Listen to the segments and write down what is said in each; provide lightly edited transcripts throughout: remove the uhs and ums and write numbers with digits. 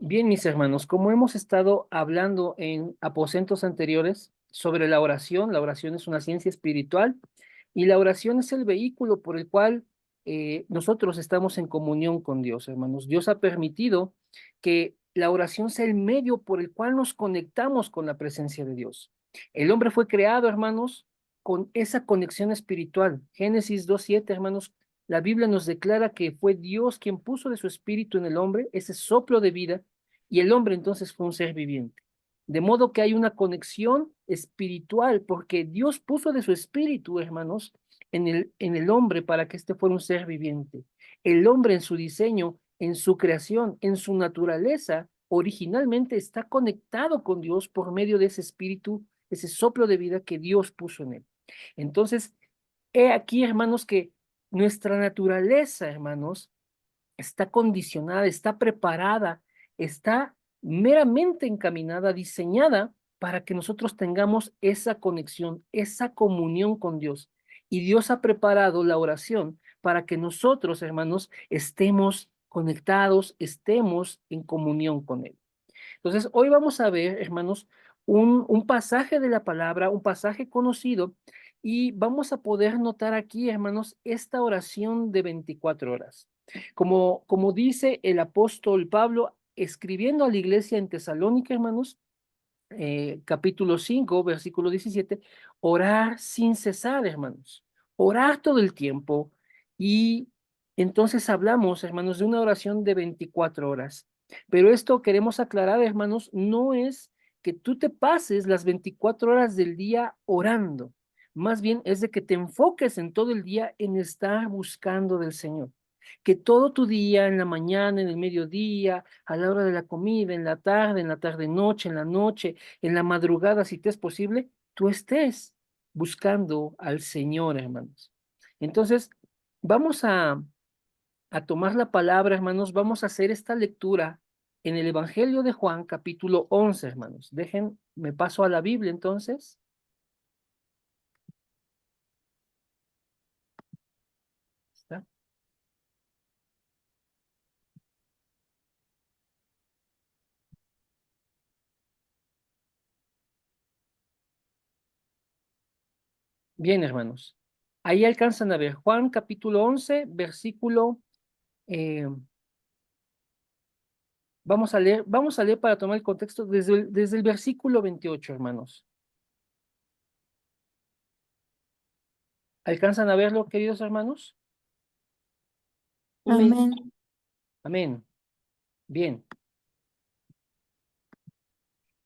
Bien, mis hermanos, como hemos estado hablando en aposentos anteriores sobre la oración es una ciencia espiritual y la oración es el vehículo por el cual nosotros estamos en comunión con Dios, hermanos. Dios ha permitido que la oración sea el medio por el cual nos conectamos con la presencia de Dios. El hombre fue creado, hermanos, con esa conexión espiritual. Génesis 2:7, hermanos, la Biblia nos declara que fue Dios quien puso de su espíritu en el hombre, ese soplo de vida, y el hombre entonces fue un ser viviente. De modo que hay una conexión espiritual, porque Dios puso de su espíritu, hermanos, en el hombre para que éste fuera un ser viviente. El hombre en su diseño, en su creación, en su naturaleza, originalmente está conectado con Dios por medio de ese espíritu, ese soplo de vida que Dios puso en él. Entonces, he aquí, hermanos, que nuestra naturaleza, hermanos, está condicionada, está preparada, está meramente encaminada, diseñada para que nosotros tengamos esa conexión, esa comunión con Dios. Y Dios ha preparado la oración para que nosotros, hermanos, estemos conectados, estemos en comunión con Él. Entonces, hoy vamos a ver, hermanos, un pasaje de la palabra, un pasaje conocido, y vamos a poder notar aquí, hermanos, esta oración de 24 horas. Como dice el apóstol Pablo, escribiendo a la iglesia en Tesalónica, hermanos, capítulo 5 versículo 17, orar sin cesar, hermanos, orar todo el tiempo. Y entonces hablamos, hermanos, de una oración de 24 horas. Pero esto queremos aclarar, hermanos, no es que tú te pases las 24 horas del día orando, más bien es de que te enfoques en todo el día en estar buscando del Señor. Que todo tu día, en la mañana, en el mediodía, a la hora de la comida, en la tarde noche, en la noche, en la madrugada, si te es posible, tú estés buscando al Señor, hermanos. Entonces, vamos a tomar la palabra, hermanos, vamos a hacer esta lectura en el Evangelio de Juan, capítulo 11, hermanos. Me paso a la Biblia entonces. ¿Está? Bien, hermanos. Ahí alcanzan a ver Juan, capítulo 11, versículo, eh, vamos a leer para tomar el contexto desde el versículo 28, hermanos. ¿Alcanzan a verlo, queridos hermanos? Amén. Amén. Bien.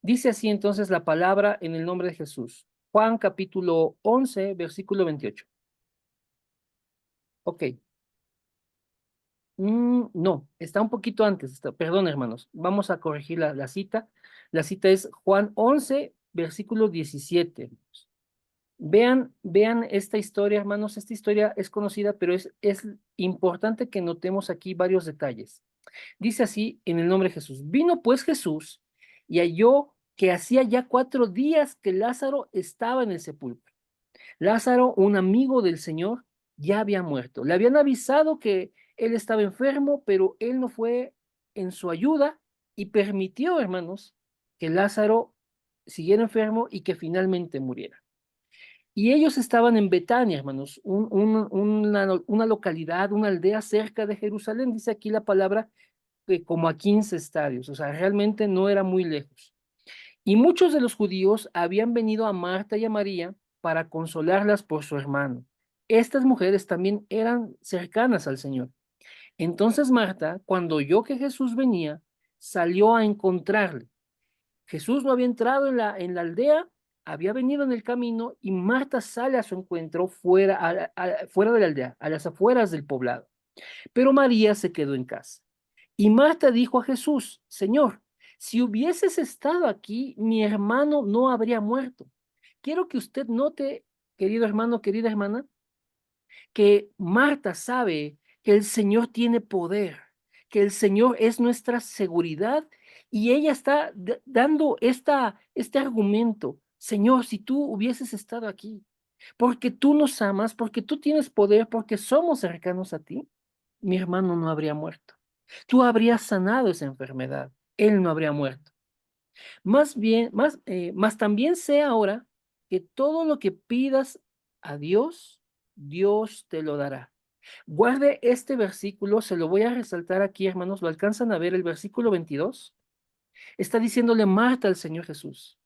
Dice así entonces la palabra en el nombre de Jesús. Juan capítulo 11, versículo 28. Ok. No, está un poquito antes. Perdón, hermanos. Vamos a corregir la cita. La cita es Juan 11, versículo 17. Vean esta historia, hermanos. Esta historia es conocida, pero es importante que notemos aquí varios detalles. Dice así en el nombre de Jesús. Vino pues Jesús y halló que hacía ya 4 días que Lázaro estaba en el sepulcro. Lázaro, un amigo del Señor, ya había muerto. Le habían avisado que él estaba enfermo, pero él no fue en su ayuda y permitió, hermanos, que Lázaro siguiera enfermo y que finalmente muriera. Y ellos estaban en Betania, hermanos, una localidad, una aldea cerca de Jerusalén, dice aquí la palabra, como a 15 estadios, o sea, realmente no era muy lejos. Y muchos de los judíos habían venido a Marta y a María para consolarlas por su hermano. Estas mujeres también eran cercanas al Señor. Entonces Marta, cuando oyó que Jesús venía, salió a encontrarle. Jesús no había entrado en la aldea, había venido en el camino y Marta sale a su encuentro fuera, fuera de la aldea, a las afueras del poblado. Pero María se quedó en casa. Y Marta dijo a Jesús, Señor, si hubieses estado aquí, mi hermano no habría muerto. Quiero que usted note, querido hermano, querida hermana, que Marta sabe que el Señor tiene poder, que el Señor es nuestra seguridad y ella está dando este argumento. Señor, si tú hubieses estado aquí, porque tú nos amas, porque tú tienes poder, porque somos cercanos a ti, mi hermano no habría muerto. Tú habrías sanado esa enfermedad. él no habría muerto. Más también sé ahora que todo lo que pidas a Dios, Dios te lo dará. Guarde este versículo, se lo voy a resaltar aquí, hermanos, ¿lo alcanzan a ver el versículo 22? Está diciéndole Marta al Señor Jesús,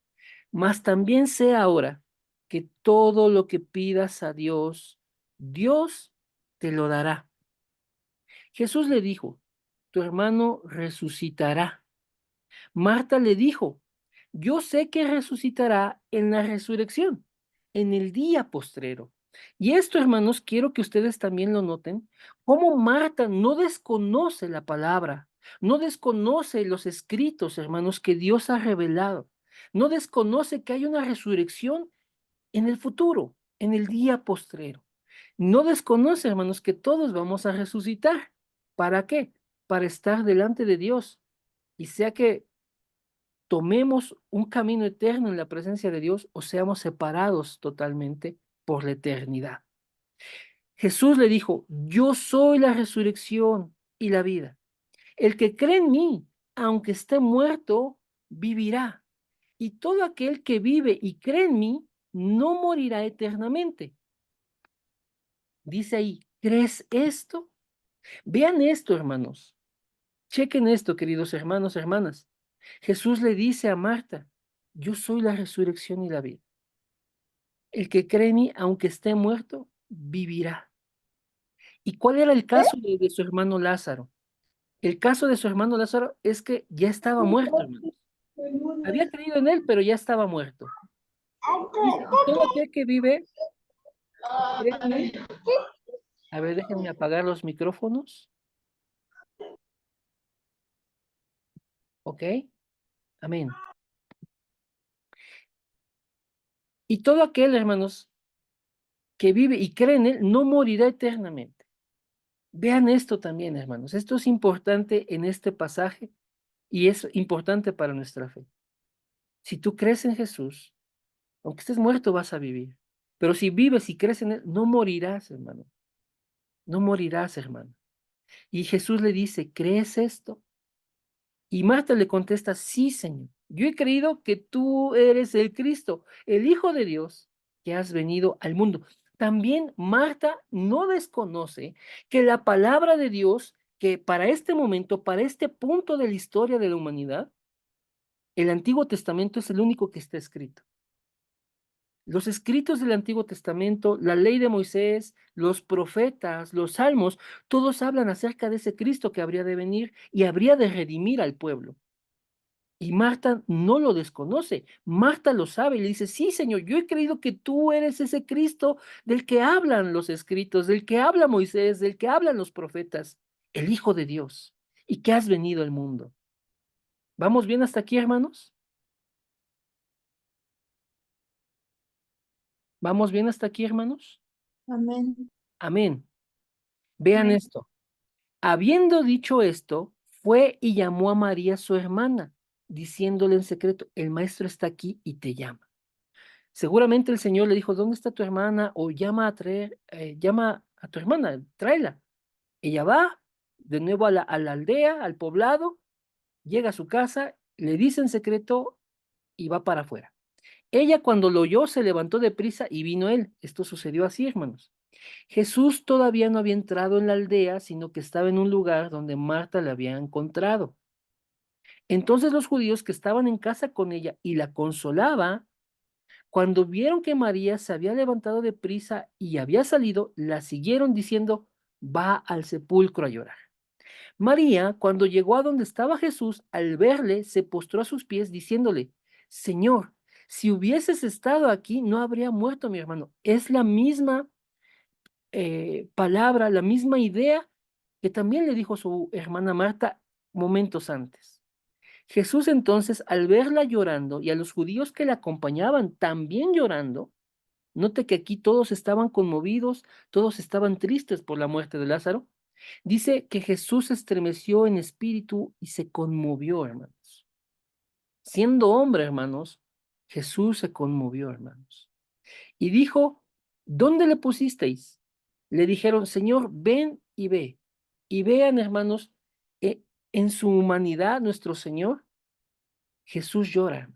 mas también sé ahora que todo lo que pidas a Dios, Dios te lo dará. Jesús le dijo, tu hermano resucitará. Marta le dijo, yo sé que resucitará en la resurrección, en el día postrero. Y esto, hermanos, quiero que ustedes también lo noten, cómo Marta no desconoce la palabra, no desconoce los escritos, hermanos, que Dios ha revelado, no desconoce que hay una resurrección en el futuro, en el día postrero. No desconoce, hermanos, que todos vamos a resucitar. ¿Para qué? Para estar delante de Dios. Y sea que tomemos un camino eterno en la presencia de Dios o seamos separados totalmente por la eternidad. Jesús le dijo, yo soy la resurrección y la vida. El que cree en mí, aunque esté muerto, vivirá. Y todo aquel que vive y cree en mí, no morirá eternamente. Dice ahí, ¿crees esto? Vean esto, hermanos. Chequen esto, queridos hermanos, hermanas. Jesús le dice a Marta, yo soy la resurrección y la vida. El que cree en mí, aunque esté muerto, vivirá. ¿Y cuál era el caso de su hermano Lázaro? El caso de su hermano Lázaro es que ya estaba muerto, hermanos. Había creído en él, pero ya estaba muerto. Dice, y todo aquel que vive, cree en mí. A ver, déjenme apagar los micrófonos. ¿Ok? Amén. Y todo aquel, hermanos, que vive y cree en él, no morirá eternamente. Vean esto también, hermanos. Esto es importante en este pasaje y es importante para nuestra fe. Si tú crees en Jesús, aunque estés muerto, vas a vivir. Pero si vives y crees en Él, no morirás, hermano. No morirás, hermano. Y Jesús le dice, ¿crees esto? Y Marta le contesta, sí, Señor. Yo he creído que tú eres el Cristo, el Hijo de Dios, que has venido al mundo. También Marta no desconoce que la palabra de Dios, que para este momento, para este punto de la historia de la humanidad, el Antiguo Testamento es el único que está escrito. Los escritos del Antiguo Testamento, la ley de Moisés, los profetas, los salmos, todos hablan acerca de ese Cristo que habría de venir y habría de redimir al pueblo. Y Marta no lo desconoce, Marta lo sabe y le dice, sí, Señor, yo he creído que tú eres ese Cristo del que hablan los escritos, del que habla Moisés, del que hablan los profetas, el Hijo de Dios, y que has venido al mundo. ¿Vamos bien hasta aquí, hermanos? ¿Vamos bien hasta aquí, hermanos? Amén. Amén. Vean Amén. esto. Habiendo dicho esto, fue y llamó a María su hermana, diciéndole en secreto, el maestro está aquí y te llama. Seguramente el Señor le dijo, ¿dónde está tu hermana? O llama a tu hermana, tráela. Ella va de nuevo a la aldea, al poblado, llega a su casa, le dice en secreto y va para afuera. Ella cuando lo oyó se levantó deprisa y vino él. Esto sucedió así, hermanos. Jesús todavía no había entrado en la aldea, sino que estaba en un lugar donde Marta le había encontrado. Entonces los judíos que estaban en casa con ella y la consolaba, cuando vieron que María se había levantado de prisa y había salido, la siguieron diciendo, va al sepulcro a llorar. María, cuando llegó a donde estaba Jesús, al verle, se postró a sus pies diciéndole, Señor, si hubieses estado aquí, no habría muerto mi hermano. Es la misma palabra, la misma idea que también le dijo su hermana Marta momentos antes. Jesús entonces, al verla llorando y a los judíos que la acompañaban también llorando, note que aquí todos estaban conmovidos, todos estaban tristes por la muerte de Lázaro. Dice que Jesús se estremeció en espíritu y se conmovió, hermanos. Siendo hombre, hermanos, Jesús se conmovió, hermanos. Y dijo, ¿dónde le pusisteis? Le dijeron, Señor, ven y ve. Y vean, hermanos, en su humanidad, nuestro Señor, Jesús llora.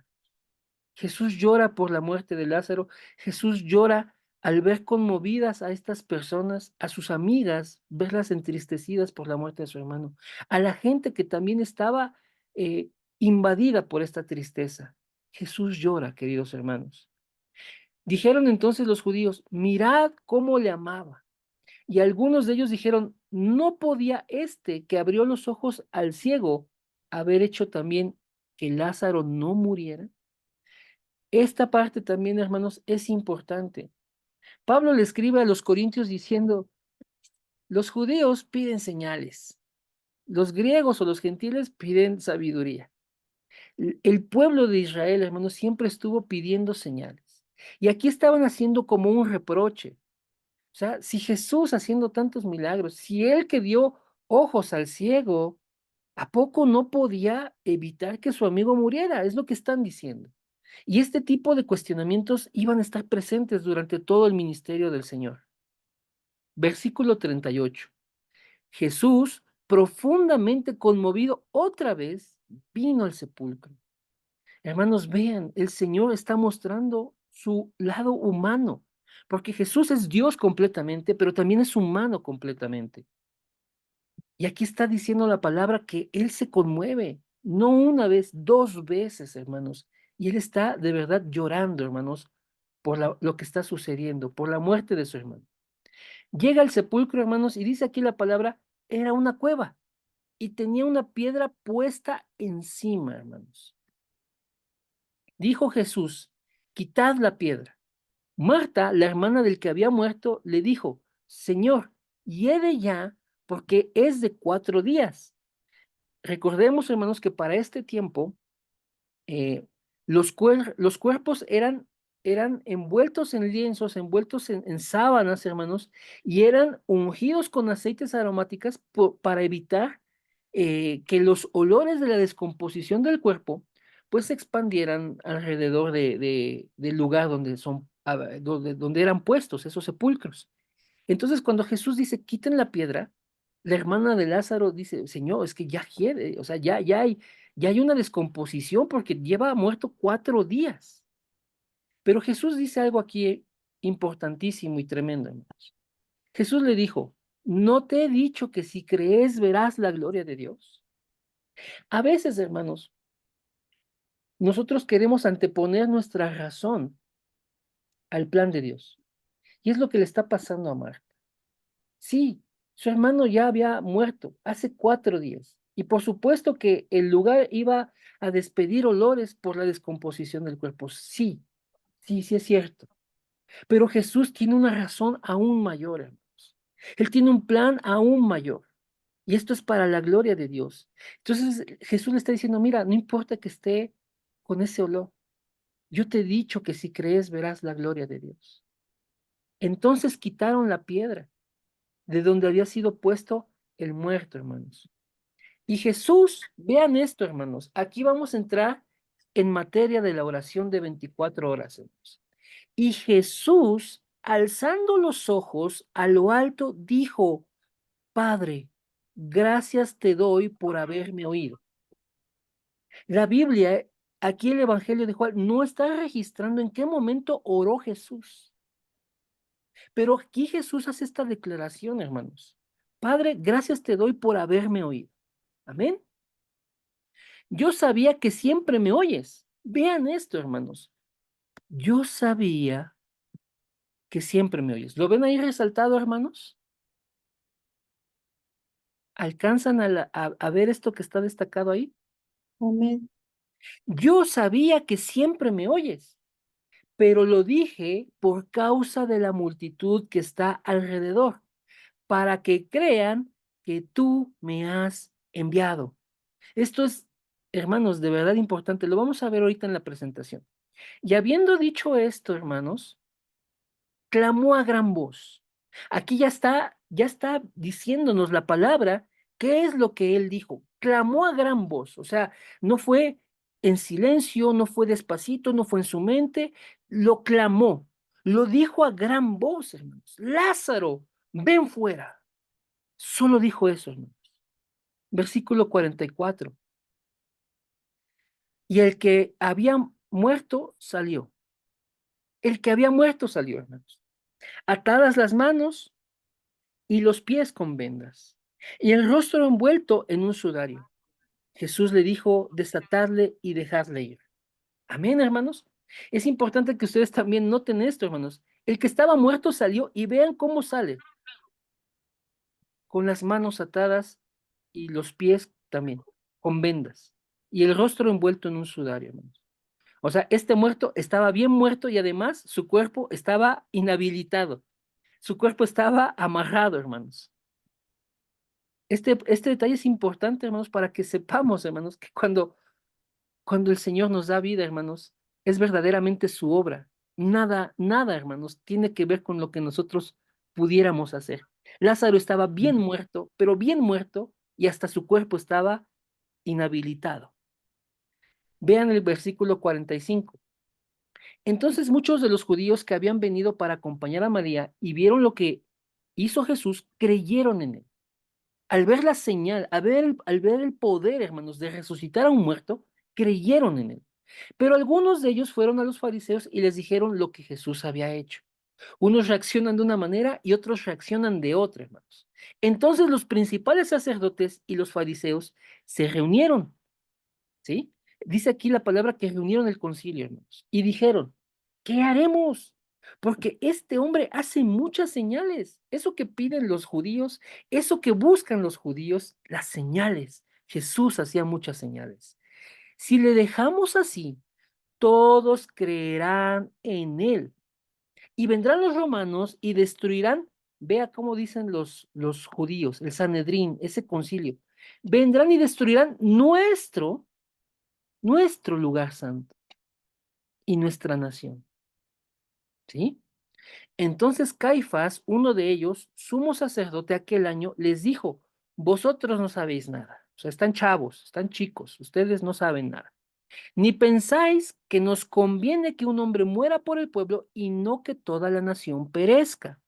Jesús llora por la muerte de Lázaro. Jesús llora al ver conmovidas a estas personas, a sus amigas, verlas entristecidas por la muerte de su hermano, a la gente que también estaba eh, invadida por esta tristeza. Jesús llora, queridos hermanos. Dijeron entonces los judíos, mirad cómo le amaba. Y algunos de ellos dijeron, no podía este que abrió los ojos al ciego haber hecho también que Lázaro no muriera. Esta parte también, hermanos, es importante. Pablo le escribe a los corintios diciendo, los judíos piden señales, los griegos o los gentiles piden sabiduría. El pueblo de Israel, hermanos, siempre estuvo pidiendo señales. Y aquí estaban haciendo como un reproche. O sea, si Jesús haciendo tantos milagros, si él que dio ojos al ciego, ¿a poco no podía evitar que su amigo muriera? Es lo que están diciendo. Y este tipo de cuestionamientos iban a estar presentes durante todo el ministerio del Señor. Versículo 38. Jesús, profundamente conmovido otra vez, vino al sepulcro. Hermanos, vean, el Señor está mostrando su lado humano, porque Jesús es Dios completamente, pero también es humano completamente. Y aquí está diciendo la palabra que Él se conmueve, no una vez, dos veces, hermanos. Y Él está de verdad llorando, hermanos, por lo que está sucediendo, por la muerte de su hermano. Llega al sepulcro, hermanos, y dice aquí la palabra, era una cueva y tenía una piedra puesta encima, hermanos. Dijo Jesús, quitad la piedra. Marta, la hermana del que había muerto, le dijo, Señor, hiede ya, porque es de 4 días. Recordemos, hermanos, que para este tiempo eh, los cuerpos eran envueltos en lienzos, envueltos en sábanas, hermanos, y eran ungidos con aceites aromáticas para evitar que los olores de la descomposición del cuerpo pues se expandieran alrededor del lugar donde eran puestos esos sepulcros. Entonces, cuando Jesús dice, quiten la piedra, la hermana de Lázaro dice, Señor, es que ya quiere, o sea, ya hay una descomposición porque lleva muerto 4 días. Pero Jesús dice algo aquí importantísimo y tremendo, hermanos. Jesús le dijo, ¿no te he dicho que si crees verás la gloria de Dios? A veces, hermanos, nosotros queremos anteponer nuestra razón al plan de Dios. Y es lo que le está pasando a Marta. Sí, su hermano ya había muerto hace 4 días. Y por supuesto que el lugar iba a despedir olores por la descomposición del cuerpo. Sí, sí, sí es cierto. Pero Jesús tiene una razón aún mayor, hermanos. Él tiene un plan aún mayor. Y esto es para la gloria de Dios. Entonces Jesús le está diciendo, mira, no importa que esté con ese olor. Yo te he dicho que si crees verás la gloria de Dios. Entonces quitaron la piedra de donde había sido puesto el muerto, hermanos. Y Jesús, vean esto, hermanos, aquí vamos a entrar en materia de la oración de 24 horas, hermanos. Y Jesús, alzando los ojos a lo alto, dijo, Padre, gracias te doy por haberme oído. La Biblia, aquí el Evangelio de Juan, no está registrando en qué momento oró Jesús. Pero aquí Jesús hace esta declaración, hermanos. Padre, gracias te doy por haberme oído. Amén. Yo sabía que siempre me oyes. Vean esto, hermanos. Yo sabía que siempre me oyes. ¿Lo ven ahí resaltado, hermanos? ¿Alcanzan a ver esto que está destacado ahí? Amén. Yo sabía que siempre me oyes, pero lo dije por causa de la multitud que está alrededor, para que crean que tú me has enviado. Esto es, hermanos, de verdad importante. Lo vamos a ver ahorita en la presentación. Y habiendo dicho esto, hermanos, clamó a gran voz. Aquí ya está diciéndonos la palabra, qué es lo que él dijo. Clamó a gran voz, o sea, no fue en silencio, no fue despacito, no fue en su mente, lo clamó, lo dijo a gran voz, hermanos. Lázaro, ven fuera. Solo dijo eso, hermanos. Versículo 44. Y el que había muerto salió. El que había muerto salió, hermanos. Atadas las manos y los pies con vendas, y el rostro envuelto en un sudario. Jesús le dijo desatarle y dejarle ir. Amén, hermanos. Es importante que ustedes también noten esto, hermanos. El que estaba muerto salió y vean cómo sale, con las manos atadas y los pies también, con vendas, y el rostro envuelto en un sudario, hermanos. O sea, este muerto estaba bien muerto y además su cuerpo estaba inhabilitado. Su cuerpo estaba amarrado, hermanos. Este detalle es importante, hermanos, para que sepamos, hermanos, que cuando el Señor nos da vida, hermanos, es verdaderamente su obra. Nada, nada, hermanos, tiene que ver con lo que nosotros pudiéramos hacer. Lázaro estaba bien muerto, pero bien muerto, y hasta su cuerpo estaba inhabilitado. Vean el versículo 45. Entonces muchos de los judíos que habían venido para acompañar a María y vieron lo que hizo Jesús, creyeron en él. Al ver la señal, al ver el poder, hermanos, de resucitar a un muerto, creyeron en él. Pero algunos de ellos fueron a los fariseos y les dijeron lo que Jesús había hecho. Unos reaccionan de una manera y otros reaccionan de otra, hermanos. Entonces los principales sacerdotes y los fariseos se reunieron, ¿sí? Dice aquí la palabra que reunieron el concilio, hermanos, y dijeron, ¿qué haremos? Porque este hombre hace muchas señales. Eso que piden los judíos, eso que buscan los judíos, las señales. Jesús hacía muchas señales. Si le dejamos así, todos creerán en él. Y vendrán los romanos y destruirán, vea cómo dicen los judíos, el Sanedrín, ese concilio. Vendrán y destruirán nuestro lugar santo y nuestra nación. ¿Sí? Entonces Caifás, uno de ellos, sumo sacerdote aquel año, les dijo, vosotros no sabéis nada. O sea, están chavos, están chicos, ustedes no saben nada. Ni pensáis que nos conviene que un hombre muera por el pueblo y no que toda la nación perezca.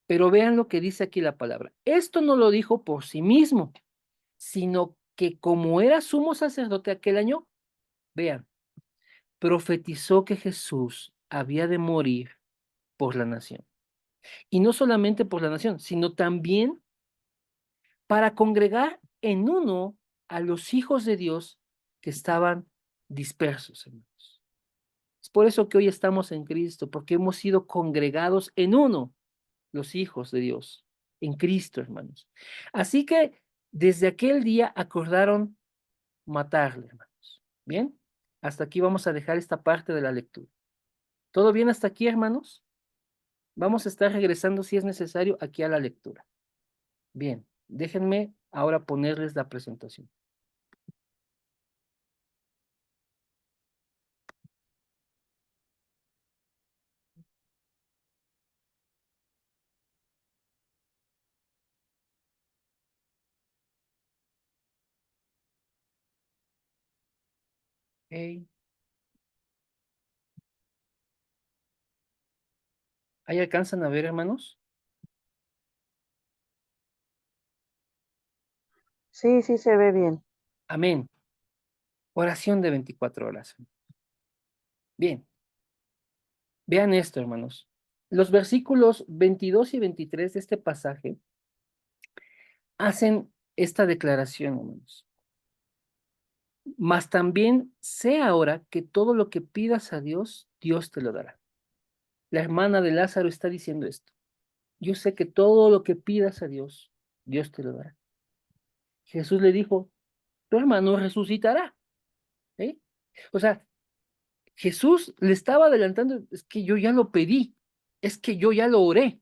Pero vean lo que dice aquí la palabra. Esto no lo dijo por sí mismo, sino que como era sumo sacerdote aquel año, vean, profetizó que Jesús había de morir por la nación. Y no solamente por la nación, sino también para congregar en uno a los hijos de Dios que estaban dispersos, hermanos. Es por eso que hoy estamos en Cristo, porque hemos sido congregados en uno, los hijos de Dios, en Cristo, hermanos. Así que desde aquel día acordaron matarle, hermanos. ¿Bien? Hasta aquí vamos a dejar esta parte de la lectura. ¿Todo bien hasta aquí, hermanos? Vamos a estar regresando, si es necesario, aquí a la lectura. Bien, déjenme ahora ponerles la presentación. Ok. ¿Ahí alcanzan a ver, hermanos? Sí, sí se ve bien. Amén. Oración de 24 horas. Bien, vean esto, hermanos. Los versículos 22 y 23 de este pasaje hacen esta declaración, hermanos. Mas también sé ahora que todo lo que pidas a Dios, Dios te lo dará. La hermana de Lázaro está diciendo esto. Yo sé que todo lo que pidas a Dios, Dios te lo dará. Jesús le dijo, tu hermano resucitará. ¿Sí? O sea, Jesús le estaba adelantando, es que yo ya lo pedí, es que yo ya lo oré,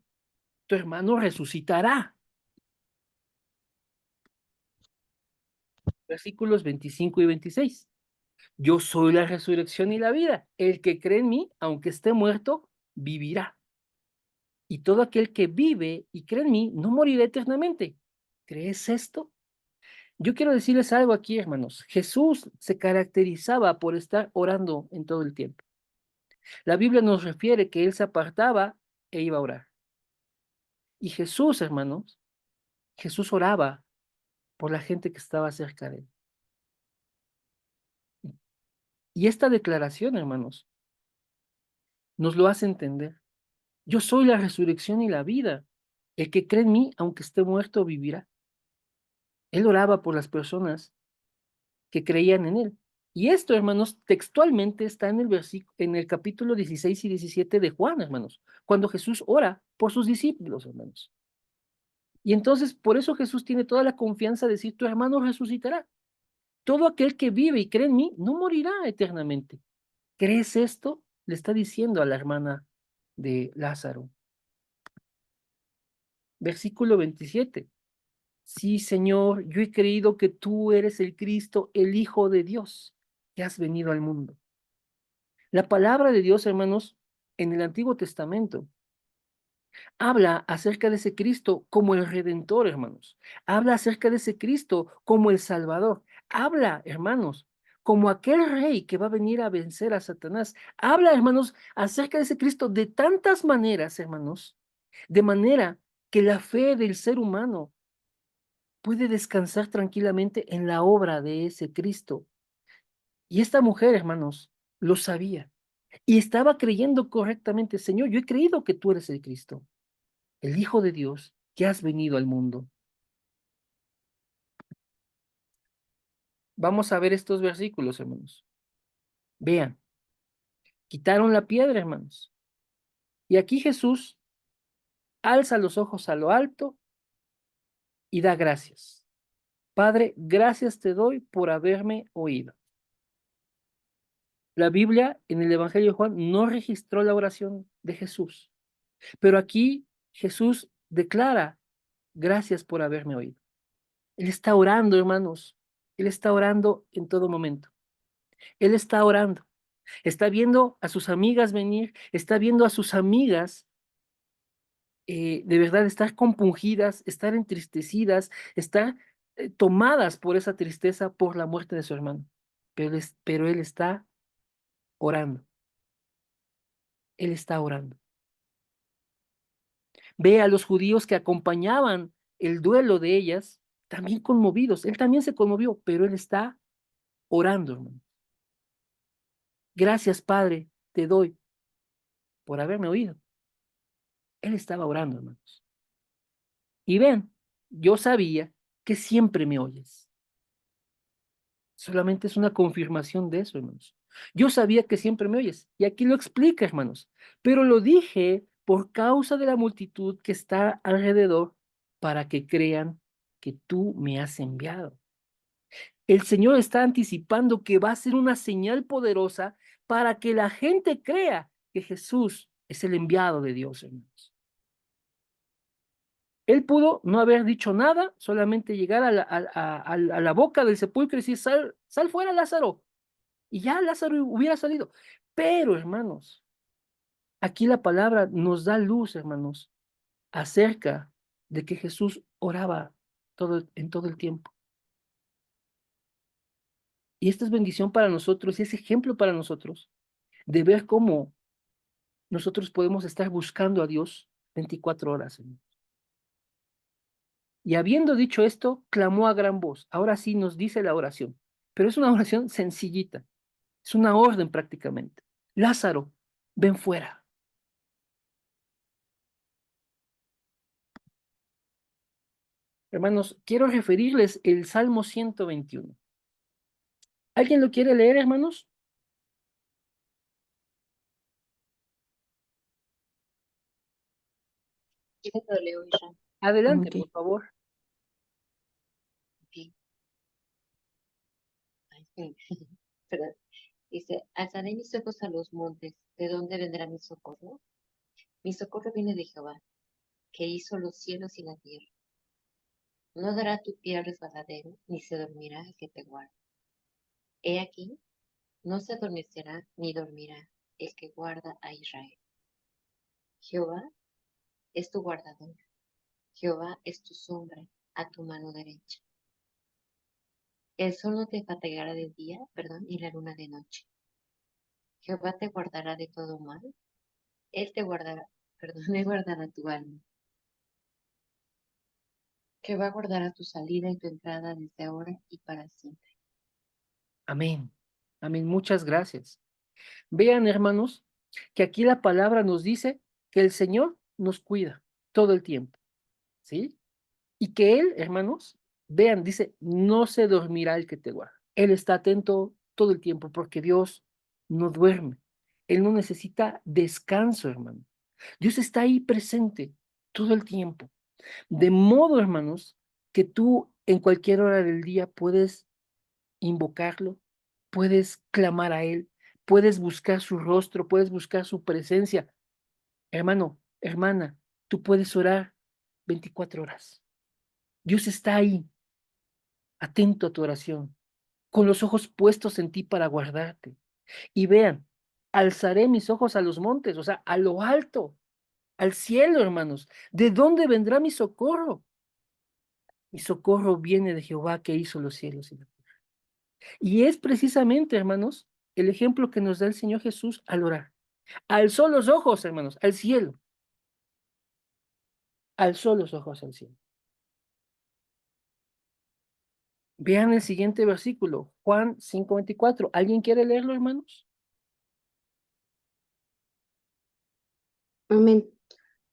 tu hermano resucitará. Versículos 25 y 26. Yo soy la resurrección y la vida. El que cree en mí, aunque esté muerto, vivirá. Y todo aquel que vive y cree en mí, no morirá eternamente. ¿Crees esto? Yo quiero decirles algo aquí, hermanos. Jesús se caracterizaba por estar orando en todo el tiempo. La Biblia nos refiere que él se apartaba e iba a orar. Y Jesús, hermanos, Jesús oraba por la gente que estaba cerca de él. Y esta declaración, hermanos, nos lo hace entender. Yo soy la resurrección y la vida. El que cree en mí, aunque esté muerto, vivirá. Él oraba por las personas que creían en él. Y esto, hermanos, textualmente está en el en el capítulo 16 y 17 de Juan, hermanos, cuando Jesús ora por sus discípulos, hermanos. Y entonces, por eso Jesús tiene toda la confianza de decir, tu hermano resucitará. Todo aquel que vive y cree en mí no morirá eternamente. ¿Crees esto? Le está diciendo a la hermana de Lázaro. Versículo 27. Sí, Señor, yo he creído que tú eres el Cristo, el Hijo de Dios, que has venido al mundo. La palabra de Dios, hermanos, en el Antiguo Testamento, habla acerca de ese Cristo como el Redentor, hermanos. Habla acerca de ese Cristo como el Salvador. Habla, hermanos, como aquel rey que va a venir a vencer a Satanás. Habla, hermanos, acerca de ese Cristo de tantas maneras, hermanos, de manera que la fe del ser humano puede descansar tranquilamente en la obra de ese Cristo. Y esta mujer, hermanos, lo sabía y estaba creyendo correctamente. Señor, yo he creído que tú eres el Cristo, el Hijo de Dios, que has venido al mundo. Vamos a ver estos versículos, hermanos. Vean, quitaron la piedra, hermanos. Y aquí Jesús alza los ojos a lo alto y da gracias. Padre, gracias te doy por haberme oído. La Biblia en el Evangelio de Juan no registró la oración de Jesús, pero aquí Jesús declara, gracias por haberme oído. Él está orando, hermanos. Él está orando en todo momento. Él está orando. Está viendo a sus amigas venir, está viendo a sus amigas de verdad estar compungidas, estar entristecidas, estar tomadas por esa tristeza por la muerte de su hermano. Pero él está orando. Él está orando. Ve a los judíos que acompañaban el duelo de ellas, también conmovidos. Él también se conmovió, pero él está orando, hermano. Gracias, Padre, te doy por haberme oído. Él estaba orando, hermanos. Y ven, yo sabía que siempre me oyes. Solamente es una confirmación de eso, hermanos. Yo sabía que siempre me oyes. Y aquí lo explica, hermanos. Pero lo dije por causa de la multitud que está alrededor para que crean que tú me has enviado. El Señor está anticipando que va a ser una señal poderosa para que la gente crea que Jesús es el enviado de Dios, hermanos. Él pudo no haber dicho nada, solamente llegar a la boca del sepulcro y decir, sal, sal fuera, Lázaro. Y ya Lázaro hubiera salido. Pero, hermanos, aquí la palabra nos da luz, hermanos, acerca de que Jesús oraba en todo el tiempo. Y esta es bendición para nosotros y es ejemplo para nosotros de ver cómo nosotros podemos estar buscando a Dios 24 horas, hermanos. Y habiendo dicho esto, clamó a gran voz. Ahora sí nos dice la oración, pero es una oración sencillita, es una orden prácticamente. Lázaro, ven fuera. Hermanos, quiero referirles el Salmo 121. ¿Alguien lo quiere leer, hermanos? Yo lo leo, Isra. Adelante, Ok. por favor. Ok. Ay, perdón. Dice, alzaré mis ojos a los montes. ¿De dónde vendrá mi socorro? Mi socorro viene de Jehová, que hizo los cielos y la tierra. No dará tu pie al resbaladero, ni se dormirá el que te guarda. He aquí, no se adormecerá ni dormirá el que guarda a Israel. Jehová es tu guardador. Jehová es tu sombra a tu mano derecha. El sol no te fatigará de día, perdón, ni la luna de noche. Jehová te guardará de todo mal. Él te guardará, perdón, Él guardará tu alma. que va a guardar a tu salida y tu entrada desde ahora y para siempre. Amén. Amén. Muchas gracias. Vean, hermanos, que aquí la palabra nos dice que el Señor nos cuida todo el tiempo, ¿sí? Y que Él, hermanos, vean, dice, no se dormirá el que te guarda. Él está atento todo el tiempo porque Dios no duerme. Él no necesita descanso, hermano. Dios está ahí presente todo el tiempo. De modo, hermanos, que tú en cualquier hora del día puedes invocarlo, puedes clamar a Él, puedes buscar su rostro, puedes buscar su presencia. Hermano, hermana, tú puedes orar 24 horas. Dios está ahí, atento a tu oración, con los ojos puestos en ti para guardarte. Y vean, alzaré mis ojos a los montes, o sea, a lo alto, al cielo, hermanos. ¿De dónde vendrá mi socorro? Mi socorro viene de Jehová que hizo los cielos y la tierra. Y es precisamente, hermanos, el ejemplo que nos da el Señor Jesús al orar. Alzó los ojos, hermanos, al cielo. Alzó los ojos al cielo. Vean el siguiente versículo, Juan 5:24. ¿Alguien quiere leerlo, hermanos? Amén.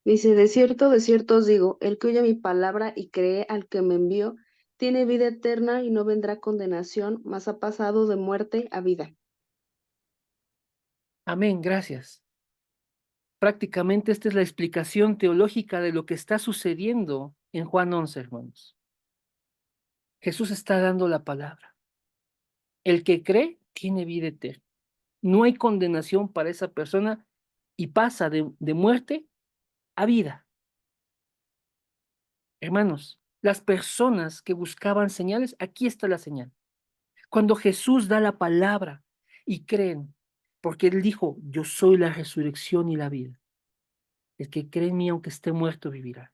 Dice, de cierto os digo, el que oye mi palabra y cree al que me envió, tiene vida eterna y no vendrá condenación, mas ha pasado de muerte a vida. Amén, gracias. Prácticamente esta es la explicación teológica de lo que está sucediendo en Juan 11, hermanos. Jesús está dando la palabra. El que cree tiene vida eterna. No hay condenación para esa persona y pasa de muerte a vida. Hermanos, las personas que buscaban señales, aquí está la señal. Cuando Jesús da la palabra y creen, porque Él dijo, yo soy la resurrección y la vida. El que cree en mí, aunque esté muerto, vivirá.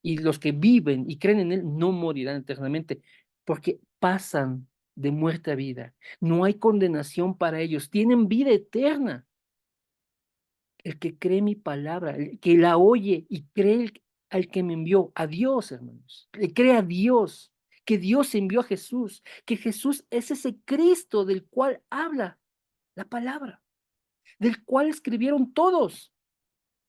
Y los que viven y creen en Él no morirán eternamente, porque pasan de muerte a vida. No hay condenación para ellos, tienen vida eterna. El que cree mi palabra, el que la oye y cree al que me envió, a Dios, hermanos, le cree a Dios, que Dios envió a Jesús, que Jesús es ese Cristo del cual habla la palabra, del cual escribieron todos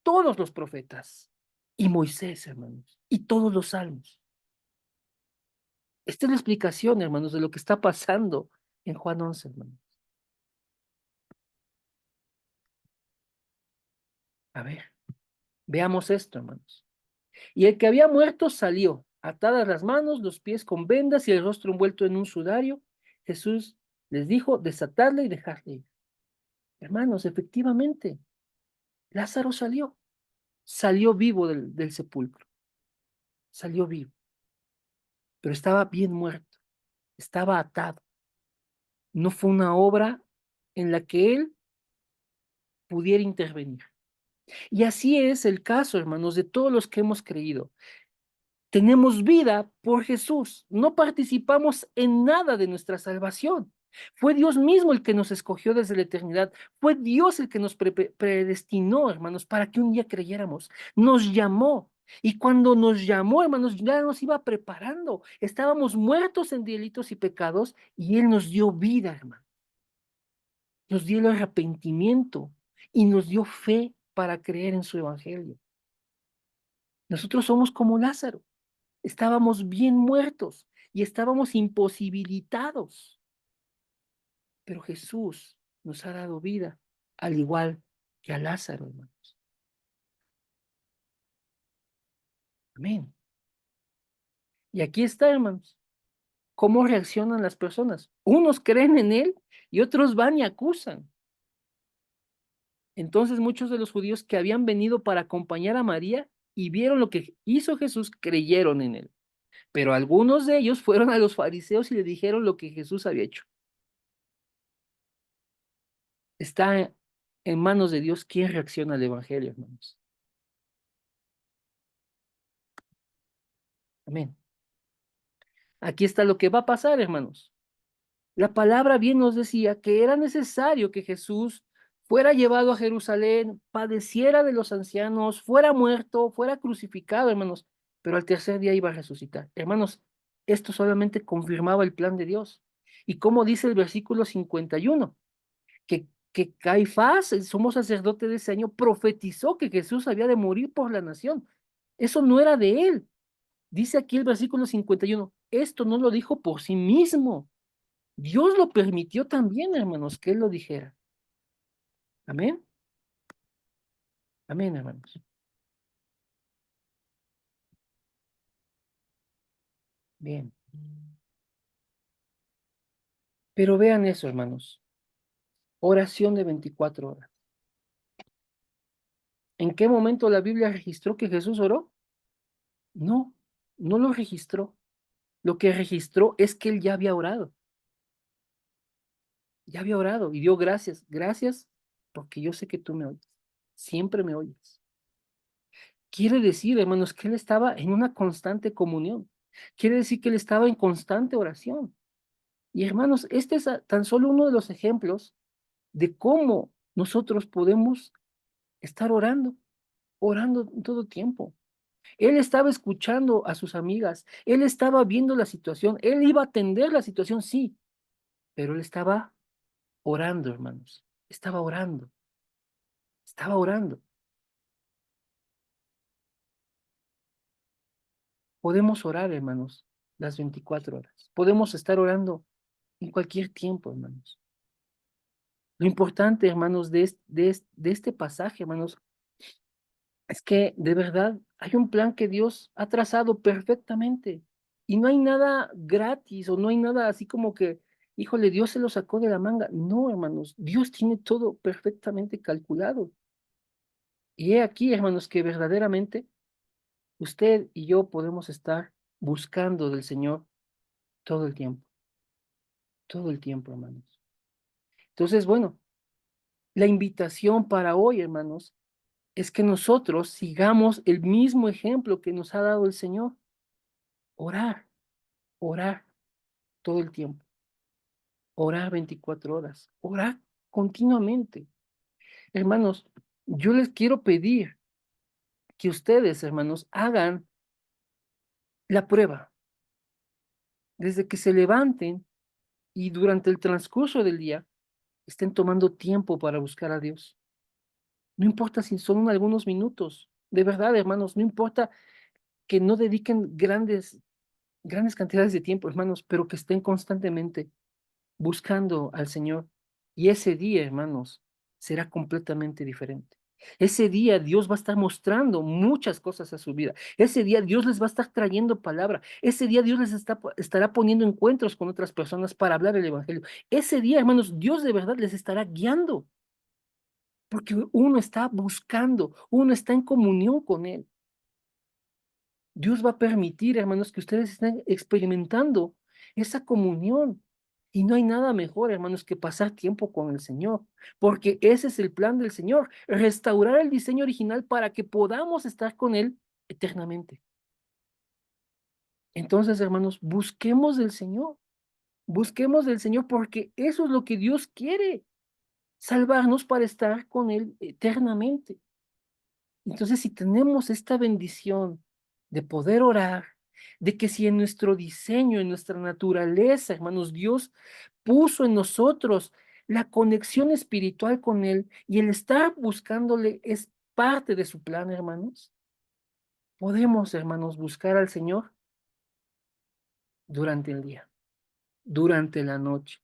los profetas, y Moisés, hermanos, y todos los salmos. Esta es la explicación, hermanos, de lo que está pasando en Juan 11, hermanos. A ver, veamos esto, hermanos. Y el que había muerto salió, atadas las manos, los pies con vendas y el rostro envuelto en un sudario. Jesús les dijo, desatadle y dejarle ir. Hermanos, efectivamente, Lázaro salió vivo del sepulcro, salió vivo, pero estaba bien muerto, estaba atado. No fue una obra en la que él pudiera intervenir. Y así es el caso, hermanos, de todos los que hemos creído. Tenemos vida por Jesús. No participamos en nada de nuestra salvación. Fue Dios mismo el que nos escogió desde la eternidad. Fue Dios el que nos predestinó, hermanos, para que un día creyéramos. Nos llamó. Y cuando nos llamó, hermanos, ya nos iba preparando. Estábamos muertos en delitos y pecados y Él nos dio vida, hermano. Nos dio el arrepentimiento y nos dio fe para creer en su evangelio. Nosotros somos como Lázaro. Estábamos bien muertos y estábamos imposibilitados. Pero Jesús nos ha dado vida, al igual que a Lázaro, hermanos. Amén. Y aquí está, hermanos, cómo reaccionan las personas. Unos creen en él y otros van y acusan. Entonces muchos de los judíos que habían venido para acompañar a María y vieron lo que hizo Jesús, creyeron en él. Pero algunos de ellos fueron a los fariseos y le dijeron lo que Jesús había hecho. Está en manos de Dios quién reacciona al evangelio, hermanos. Amén. Aquí está lo que va a pasar, hermanos. La palabra bien nos decía que era necesario que Jesús fuera llevado a Jerusalén, padeciera de los ancianos, fuera muerto, fuera crucificado, hermanos. pero al tercer día iba a resucitar. Hermanos, esto solamente confirmaba el plan de Dios. Y como dice el versículo 51, que Caifás, el sumo sacerdote de ese año, profetizó que Jesús había de morir por la nación. Eso no era de él. Dice aquí el versículo 51, esto no lo dijo por sí mismo. Dios lo permitió también, hermanos, que él lo dijera. Amén. Amén, hermanos. Bien. Pero vean eso, hermanos. Oración de 24 horas. ¿En qué momento la Biblia registró que Jesús oró? No, no lo registró. Lo que registró es que él ya había orado. Ya había orado y dio gracias. Gracias porque yo sé que tú me oyes. Siempre me oyes. Quiere decir, hermanos, que él estaba en una constante comunión. Quiere decir que él estaba en constante oración. Y hermanos, este es tan solo uno de los ejemplos de cómo nosotros podemos estar orando, orando en todo tiempo. Él estaba escuchando a sus amigas, él estaba viendo la situación, él iba a atender la situación, sí, pero él estaba orando, hermanos. Estaba orando, estaba orando. Podemos orar, hermanos, las 24 horas. Podemos estar orando en cualquier tiempo, hermanos. Lo importante, hermanos, de este pasaje, hermanos, es que de verdad hay un plan que Dios ha trazado perfectamente y no hay nada gratis o no hay nada así como que, híjole, Dios se lo sacó de la manga. No, hermanos, Dios tiene todo perfectamente calculado. Y he aquí, hermanos, que verdaderamente usted y yo podemos estar buscando del Señor todo el tiempo, hermanos. Entonces, bueno, la invitación para hoy, hermanos, es que nosotros sigamos el mismo ejemplo que nos ha dado el Señor. Orar, orar todo el tiempo, orar 24 horas, orar continuamente. Hermanos, yo les quiero pedir que ustedes, hermanos, hagan la prueba. Desde que se levanten y durante el transcurso del día, estén tomando tiempo para buscar a Dios. No importa si son algunos minutos, de verdad, hermanos, no importa que no dediquen grandes cantidades de tiempo, hermanos, pero que estén constantemente buscando al Señor. Y ese día, hermanos, será completamente diferente. Ese día Dios va a estar mostrando muchas cosas a su vida. Ese día Dios les va a estar trayendo palabra. Ese día Dios estará poniendo encuentros con otras personas para hablar el Evangelio. Ese día, hermanos, Dios de verdad les estará guiando. Porque uno está buscando, uno está en comunión con Él. Dios va a permitir, hermanos, que ustedes estén experimentando esa comunión. Y no hay nada mejor, hermanos, que pasar tiempo con el Señor, porque ese es el plan del Señor, restaurar el diseño original para que podamos estar con Él eternamente. Entonces, hermanos, busquemos del Señor, porque eso es lo que Dios quiere, salvarnos para estar con Él eternamente. Entonces, si tenemos esta bendición de poder orar, de que si en nuestro diseño, en nuestra naturaleza, hermanos, Dios puso en nosotros la conexión espiritual con Él y el estar buscándole es parte de su plan, hermanos, podemos, hermanos, buscar al Señor durante el día, durante la noche,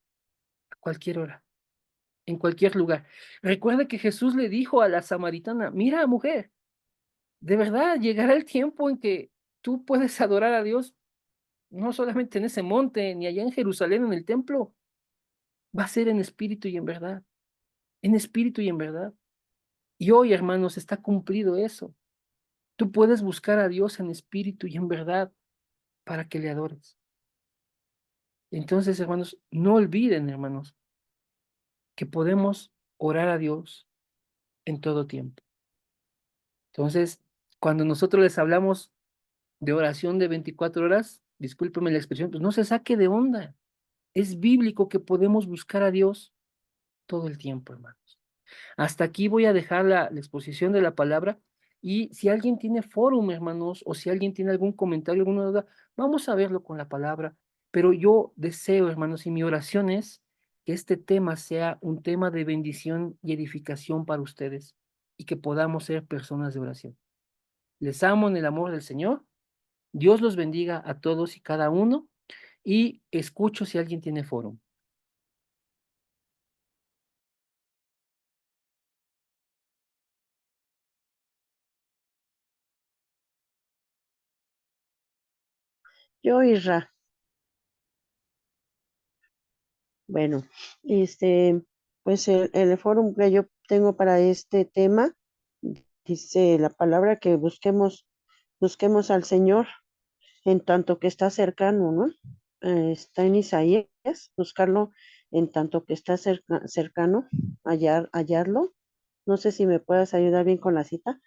a cualquier hora, en cualquier lugar. Recuerda que Jesús le dijo a la samaritana, mira, mujer, de verdad, llegará el tiempo en que tú puedes adorar a Dios, no solamente en ese monte, ni allá en Jerusalén, en el templo, va a ser en espíritu y en espíritu y en verdad. Y hoy, hermanos, está cumplido eso. Tú puedes buscar a Dios en espíritu y en verdad para que le adores. Entonces, hermanos, no olviden, hermanos, que podemos orar a Dios en todo tiempo. Entonces, cuando nosotros les hablamos de oración de 24 horas, discúlpeme la expresión, pues no se saque de onda. Es bíblico que podemos buscar a Dios todo el tiempo, hermanos. Hasta aquí voy a dejar la exposición de la palabra Y si alguien tiene fórum, hermanos, o si alguien tiene algún comentario, alguna duda, vamos a verlo con la palabra. Pero yo deseo, hermanos, y mi oración es que este tema sea un tema de bendición y edificación para ustedes y que podamos ser personas de oración. Les amo en el amor del Señor. Dios los bendiga a todos y cada uno y escucho si alguien tiene fórum. Yo, Isra, bueno, pues el foro que yo tengo para este tema dice la palabra que busquemos al Señor en tanto que está cercano, ¿no? Está en Isaías, buscarlo en tanto que está cercano, hallarlo. No sé si me puedas ayudar bien con la cita.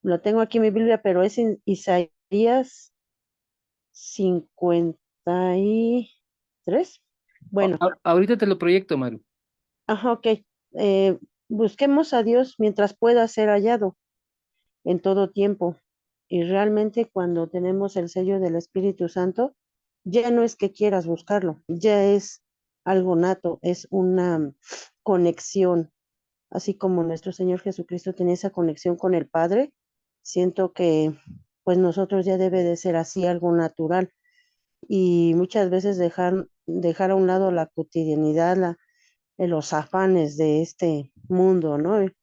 Lo tengo aquí en mi Biblia, pero es en Isaías 53. Bueno, Ahorita te lo proyecto, Maru. ajá, ok. Busquemos a Dios mientras pueda ser hallado en todo tiempo. Y realmente cuando tenemos el sello del Espíritu Santo, ya no es que quieras buscarlo, ya es algo nato, es una conexión, así como nuestro Señor Jesucristo tenía esa conexión con el Padre. Siento que pues nosotros ya debe de ser así algo natural y muchas veces dejar a un lado la cotidianidad, los afanes de este mundo, ¿no? El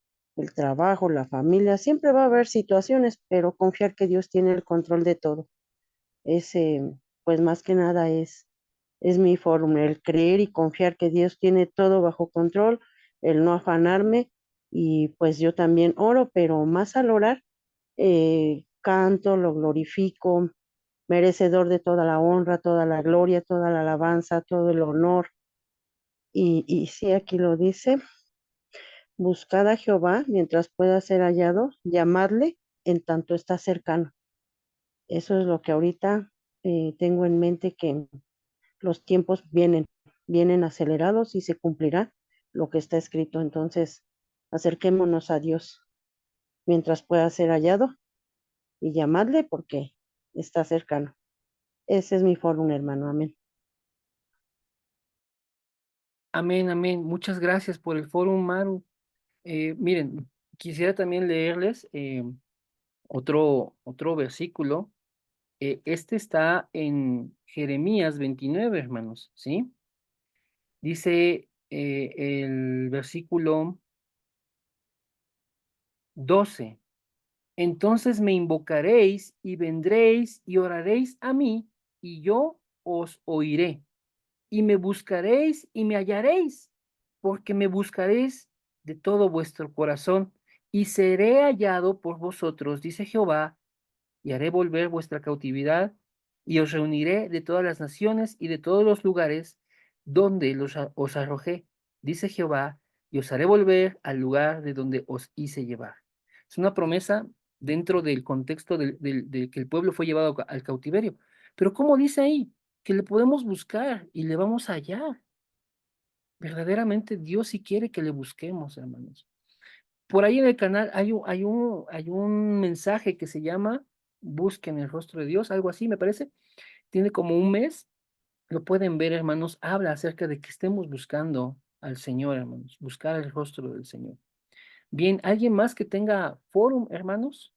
trabajo, la familia, siempre va a haber situaciones, pero confiar que Dios tiene el control de todo. Ese, pues más que nada es mi fórmula, el creer y confiar que Dios tiene todo bajo control, el no afanarme y pues yo también oro, pero más al orar, canto, lo glorifico, merecedor de toda la honra, toda la gloria, toda la alabanza, todo el honor. Y sí, aquí lo dice, buscad a Jehová mientras pueda ser hallado, llamadle en tanto está cercano. Eso es lo que ahorita tengo en mente, que los tiempos vienen acelerados y se cumplirá lo que está escrito. Entonces, acerquémonos a Dios mientras pueda ser hallado y llamadle porque está cercano. Ese es mi fórmula, hermano. Amén. Amén, amén. Muchas gracias por el fórum, Maru. Miren, quisiera también leerles otro versículo. Este está en Jeremías 29, hermanos, ¿sí? Dice el versículo 12. Entonces me invocaréis y vendréis y oraréis a mí, y yo os oiré. Y me buscaréis y me hallaréis, porque me buscaréis de todo vuestro corazón, y seré hallado por vosotros, dice Jehová, y haré volver vuestra cautividad, y os reuniré de todas las naciones y de todos los lugares donde os arrojé, dice Jehová, y os haré volver al lugar de donde os hice llevar. Es una promesa dentro del contexto de que el pueblo fue llevado al cautiverio. Pero ¿cómo dice ahí? Que le podemos buscar y le vamos a hallar. Verdaderamente Dios sí quiere que le busquemos, hermanos. Por ahí en el canal hay un mensaje que se llama Busquen el rostro de Dios, algo así me parece. Tiene como un mes. Lo pueden ver, hermanos. Habla acerca de que estemos buscando al Señor, hermanos. Buscar el rostro del Señor. Bien, ¿alguien más que tenga fórum, hermanos?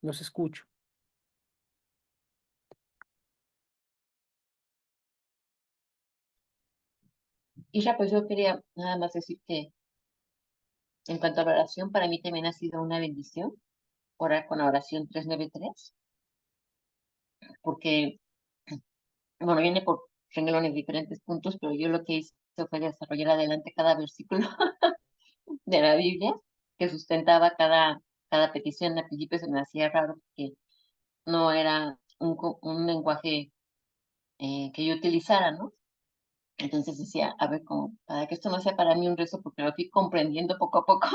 Los escucho. Y ya, pues yo quería nada más decir que en cuanto a la oración, para mí también ha sido una bendición orar con la oración 393, porque, bueno, viene por renglones diferentes puntos, pero yo lo que hice fue desarrollar adelante cada versículo de la Biblia que sustentaba cada petición. Al principio se me hacía raro porque no era un lenguaje que yo utilizara, ¿no? Entonces decía, a ver, como, para que esto no sea para mí un rezo, porque lo fui comprendiendo poco a poco,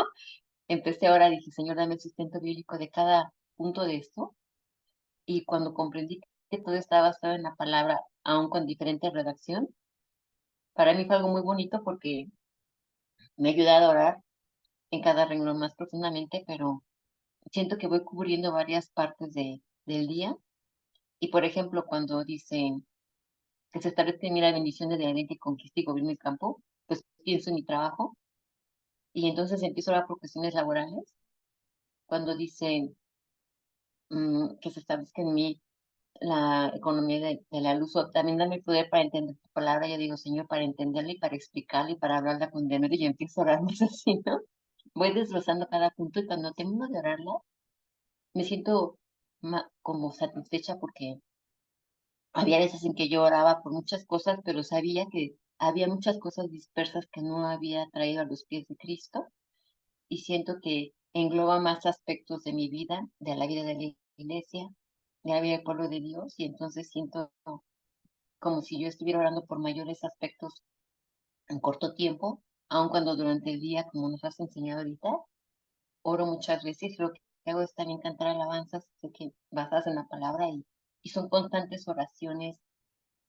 empecé ahora, dije, Señor, dame el sustento bíblico de cada punto de esto. Y cuando comprendí que todo estaba basado en la palabra, aún con diferente redacción, para mí fue algo muy bonito porque me ha ayudado a orar en cada renglón más profundamente, pero siento que voy cubriendo varias partes del día. Y por ejemplo, cuando dicen que se establezca en mí la bendición de alguien que conquiste y gobierne el campo, pues pienso en mi trabajo y entonces empiezo a hablar por cuestiones laborales. Cuando dicen que se establezca en mí la economía de la luz, o también dame el poder para entender tu palabra, yo digo, Señor, para entenderla y para explicarla y para hablarla con denuedo, y yo empiezo a orar más así, ¿no? Voy desglosando cada punto y cuando termino de orarla, me siento como satisfecha porque había veces en que yo oraba por muchas cosas, pero sabía que había muchas cosas dispersas que no había traído a los pies de Cristo y siento que engloba más aspectos de mi vida, de la vida de la iglesia, de la vida del pueblo de Dios y entonces siento como si yo estuviera orando por mayores aspectos en corto tiempo, aun cuando durante el día, como nos has enseñado ahorita, oro muchas veces, lo que hago es también cantar alabanzas, sé que basadas en la palabra y son constantes oraciones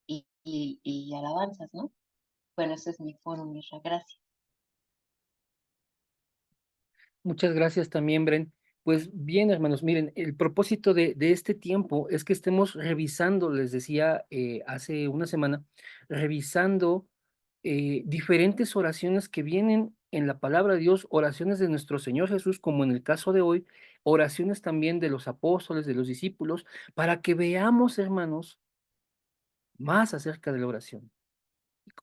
y alabanzas, ¿no? Bueno, ese es mi foro, Mirra, gracias. Muchas gracias también, Bren. Pues bien, hermanos, miren, el propósito de este tiempo es que estemos revisando, les decía hace una semana, revisando diferentes oraciones que vienen en la palabra de Dios, oraciones de nuestro Señor Jesús, como en el caso de hoy, oraciones también de los apóstoles, de los discípulos, para que veamos, hermanos, más acerca de la oración,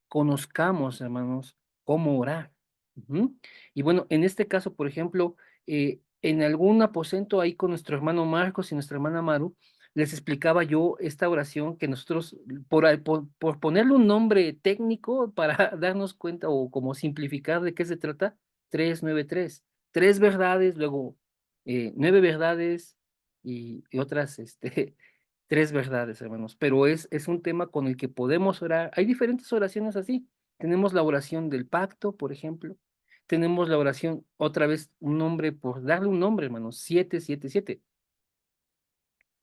conozcamos, hermanos, cómo orar. Ujú. Y bueno, en este caso, por ejemplo, en algún aposento ahí con nuestro hermano Marcos y nuestra hermana Maru, les explicaba yo esta oración que nosotros, por ponerle un nombre técnico para darnos cuenta o como simplificar de qué se trata, 393. Tres verdades, luego 9 verdades y otras, tres verdades, hermanos, pero es un tema con el que podemos orar. Hay diferentes oraciones así. Tenemos la oración del pacto, por ejemplo. Tenemos la oración, otra vez, un nombre, por darle un nombre, hermanos, 777.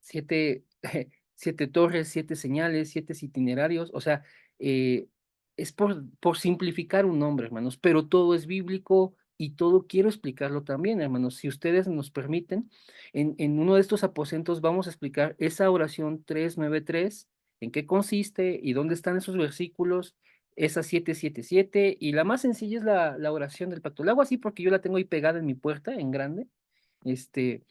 Siete, siete torres, siete señales, siete itinerarios. O sea, es por simplificar un nombre, hermanos, pero todo es bíblico y todo quiero explicarlo también, hermanos. Si ustedes nos permiten, en uno de estos aposentos vamos a explicar esa oración 393, en qué consiste y dónde están esos versículos, esa 777, y la más sencilla es la oración del pacto. La hago así porque yo la tengo ahí pegada en mi puerta, en grande. Este,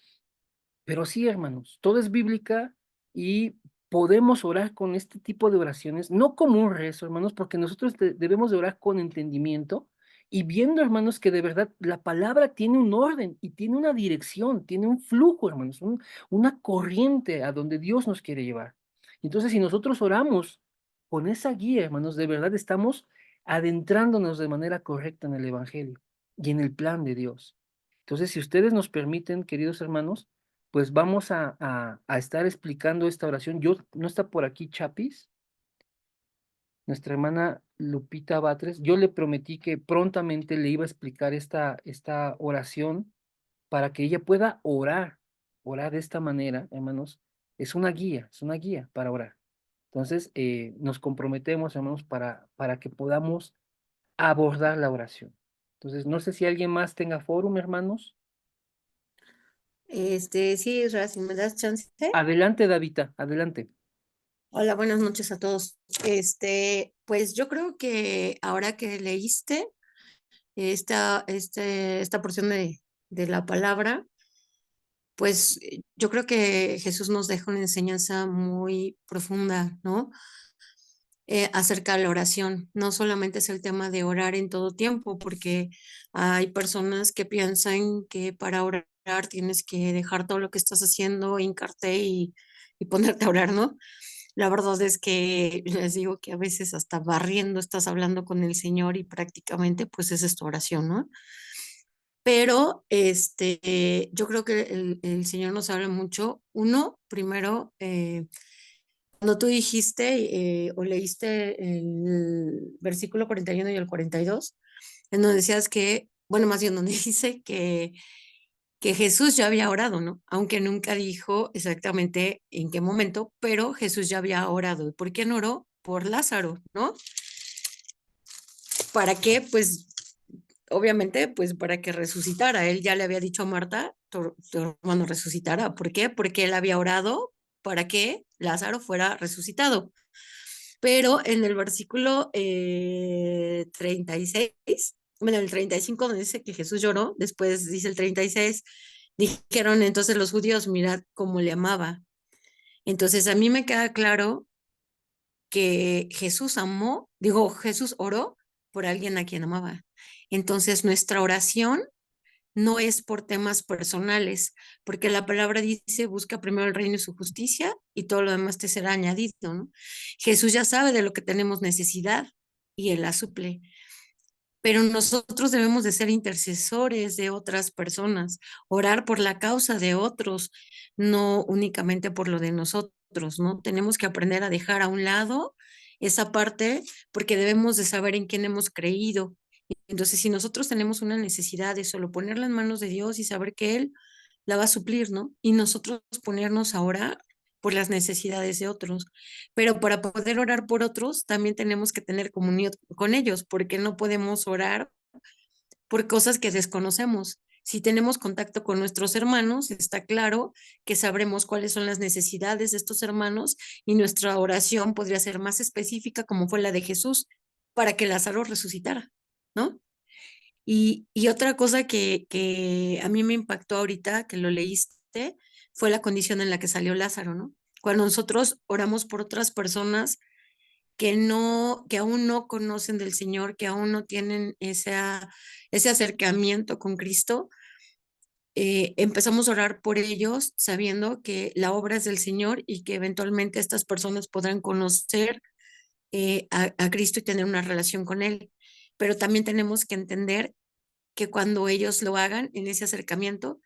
pero sí, hermanos, todo es bíblica y podemos orar con este tipo de oraciones, no como un rezo, hermanos, porque nosotros debemos de orar con entendimiento y viendo, hermanos, que de verdad la palabra tiene un orden y tiene una dirección, tiene un flujo, hermanos, una corriente a donde Dios nos quiere llevar. Entonces, si nosotros oramos con esa guía, hermanos, de verdad estamos adentrándonos de manera correcta en el Evangelio y en el plan de Dios. Entonces, si ustedes nos permiten, queridos hermanos, pues vamos a estar explicando esta oración. No está por aquí Chapis, nuestra hermana Lupita Batres. Yo le prometí que prontamente le iba a explicar esta oración para que ella pueda orar de esta manera, hermanos. Es una guía para orar. Entonces, nos comprometemos, hermanos, para que podamos abordar la oración. Entonces, no sé si alguien más tenga fórum, hermanos. Sí, Isra, si me das chance. Adelante, Davita, adelante. Hola, buenas noches a todos. Pues yo creo que ahora que leíste esta porción de la palabra, pues yo creo que Jesús nos deja una enseñanza muy profunda, ¿no? Acerca de la oración. No solamente es el tema de orar en todo tiempo, porque hay personas que piensan que para orar tienes que dejar todo lo que estás haciendo, hincarte y ponerte a orar, ¿no? La verdad es que les digo que a veces hasta barriendo estás hablando con el Señor y prácticamente pues esa es tu oración, ¿no? Pero yo creo que el Señor nos habla mucho. Uno, primero, cuando tú dijiste o leíste el versículo 41 y el 42, en donde decías que, bueno, más bien donde dice que Jesús ya había orado, ¿no? Aunque nunca dijo exactamente en qué momento, pero Jesús ya había orado. ¿Y por quién oró? Por Lázaro, ¿no? ¿Para qué? Pues obviamente, pues para que resucitara. Él ya le había dicho a Marta tu hermano resucitará. ¿Por qué? Porque él había orado para que Lázaro fuera resucitado. Pero en el versículo 36, bueno, el 35 donde dice que Jesús lloró, después dice el 36, dijeron entonces los judíos, mirad cómo le amaba. Entonces a mí me queda claro que Jesús Jesús oró por alguien a quien amaba. Entonces nuestra oración no es por temas personales, porque la palabra dice, busca primero el reino y su justicia y todo lo demás te será añadido, ¿no? Jesús ya sabe de lo que tenemos necesidad y Él la suple, pero nosotros debemos de ser intercesores de otras personas, orar por la causa de otros, no únicamente por lo de nosotros, ¿no? Tenemos que aprender a dejar a un lado esa parte porque debemos de saber en quién hemos creído. Entonces, si nosotros tenemos una necesidad de solo ponerla en manos de Dios y saber que Él la va a suplir, ¿no? Y nosotros ponernos a orar por las necesidades de otros. Pero para poder orar por otros, también tenemos que tener comunión con ellos, porque no podemos orar por cosas que desconocemos. Si tenemos contacto con nuestros hermanos, está claro que sabremos cuáles son las necesidades de estos hermanos y nuestra oración podría ser más específica, como fue la de Jesús, para que Lázaro resucitara, ¿no? Y otra cosa que a mí me impactó ahorita, que lo leíste, fue la condición en la que salió Lázaro, ¿no? Cuando nosotros oramos por otras personas que aún no conocen del Señor, que aún no tienen ese acercamiento con Cristo, empezamos a orar por ellos sabiendo que la obra es del Señor y que eventualmente estas personas podrán conocer a Cristo y tener una relación con Él. Pero también tenemos que entender que cuando ellos lo hagan en ese acercamiento,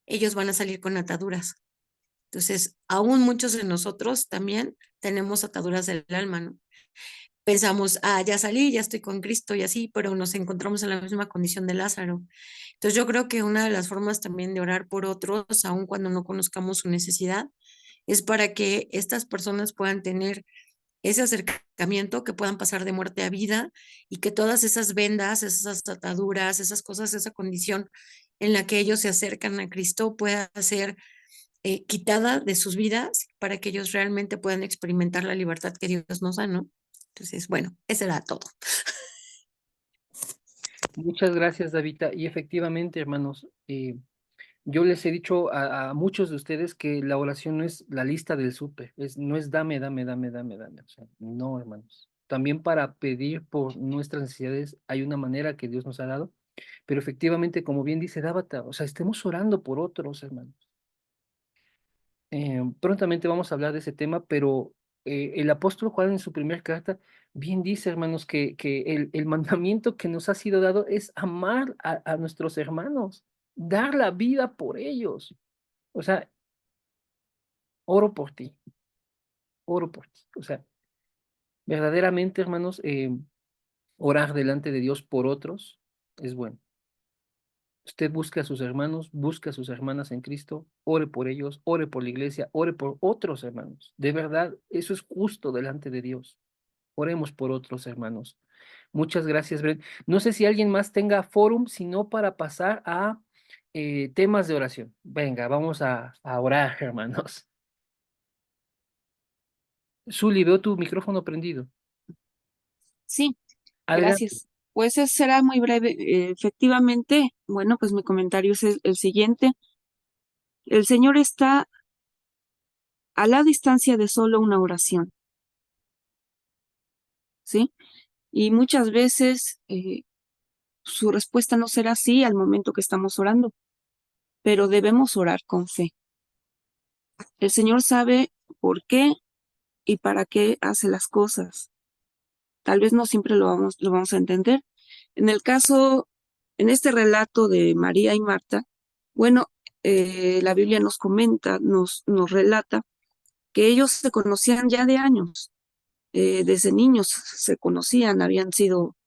ellos van a salir con ataduras. Entonces, aún muchos de nosotros también tenemos ataduras del alma, ¿no? Pensamos, ya salí, ya estoy con Cristo y así, pero nos encontramos en la misma condición de Lázaro. Entonces, yo creo que una de las formas también de orar por otros, aun cuando no conozcamos su necesidad, es para que estas personas puedan tener ese acercamiento, que puedan pasar de muerte a vida y que todas esas vendas, esas ataduras, esas cosas, esa condición en la que ellos se acercan a Cristo pueda ser quitada de sus vidas para que ellos realmente puedan experimentar la libertad que Dios nos da, ¿no? Entonces, bueno, eso era todo. Muchas gracias, Davita. Y efectivamente, hermanos, yo les he dicho a muchos de ustedes que la oración no es la lista del súper, no es dame, dame, dame, dame, dame. O sea, no, hermanos. También para pedir por nuestras necesidades hay una manera que Dios nos ha dado, pero efectivamente, como bien dice Dábata, o sea, estemos orando por otros, hermanos. Prontamente vamos a hablar de ese tema, pero el apóstol Juan en su primera carta bien dice, hermanos, que el mandamiento que nos ha sido dado es amar a nuestros hermanos, dar la vida por ellos. O sea, oro por ti, oro por ti. O sea, verdaderamente, hermanos, orar delante de Dios por otros es bueno. Usted busque a sus hermanos, busque a sus hermanas en Cristo, ore por ellos, ore por la iglesia, ore por otros hermanos. De verdad, eso es justo delante de Dios. Oremos por otros hermanos. Muchas gracias, Bren. No sé si alguien más tenga fórum, sino para pasar a temas de oración. Venga, vamos a orar, hermanos. Zuli, veo tu micrófono prendido. Sí, Adelante. gracias. Pues será muy breve. Efectivamente, bueno, pues mi comentario es el siguiente. El Señor está a la distancia de solo una oración, ¿sí? Y muchas veces su respuesta no será sí al momento que estamos orando, pero debemos orar con fe. El Señor sabe por qué y para qué hace las cosas. Tal vez no siempre lo vamos a entender. En este relato de María y Marta, bueno, la Biblia nos comenta, nos relata que ellos se conocían ya de años, desde niños se conocían, habían sido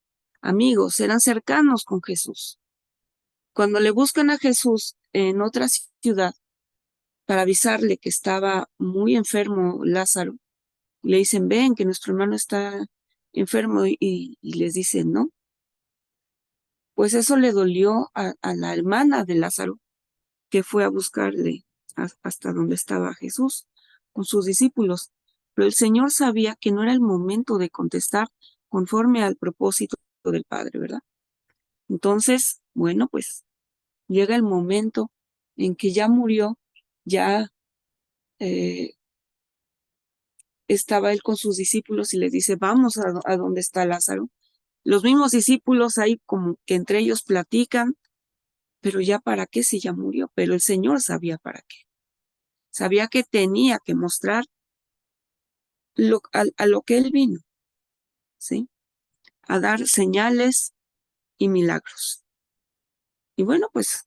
amigos, eran cercanos con Jesús. Cuando le buscan a Jesús en otra ciudad para avisarle que estaba muy enfermo Lázaro, le dicen, ven, que nuestro hermano está enfermo y les dicen, no. Pues eso le dolió a la hermana de Lázaro, que fue a buscarle hasta donde estaba Jesús con sus discípulos. Pero el Señor sabía que no era el momento de contestar conforme al propósito del Padre, ¿verdad? Entonces, bueno, pues llega el momento en que ya murió, ya estaba él con sus discípulos y les dice, vamos a donde está Lázaro. Los mismos discípulos ahí como que entre ellos platican, pero ya para qué si ya murió, pero el Señor sabía para qué. Sabía que tenía que mostrar a lo que él vino, ¿sí? A dar señales y milagros. Y bueno, pues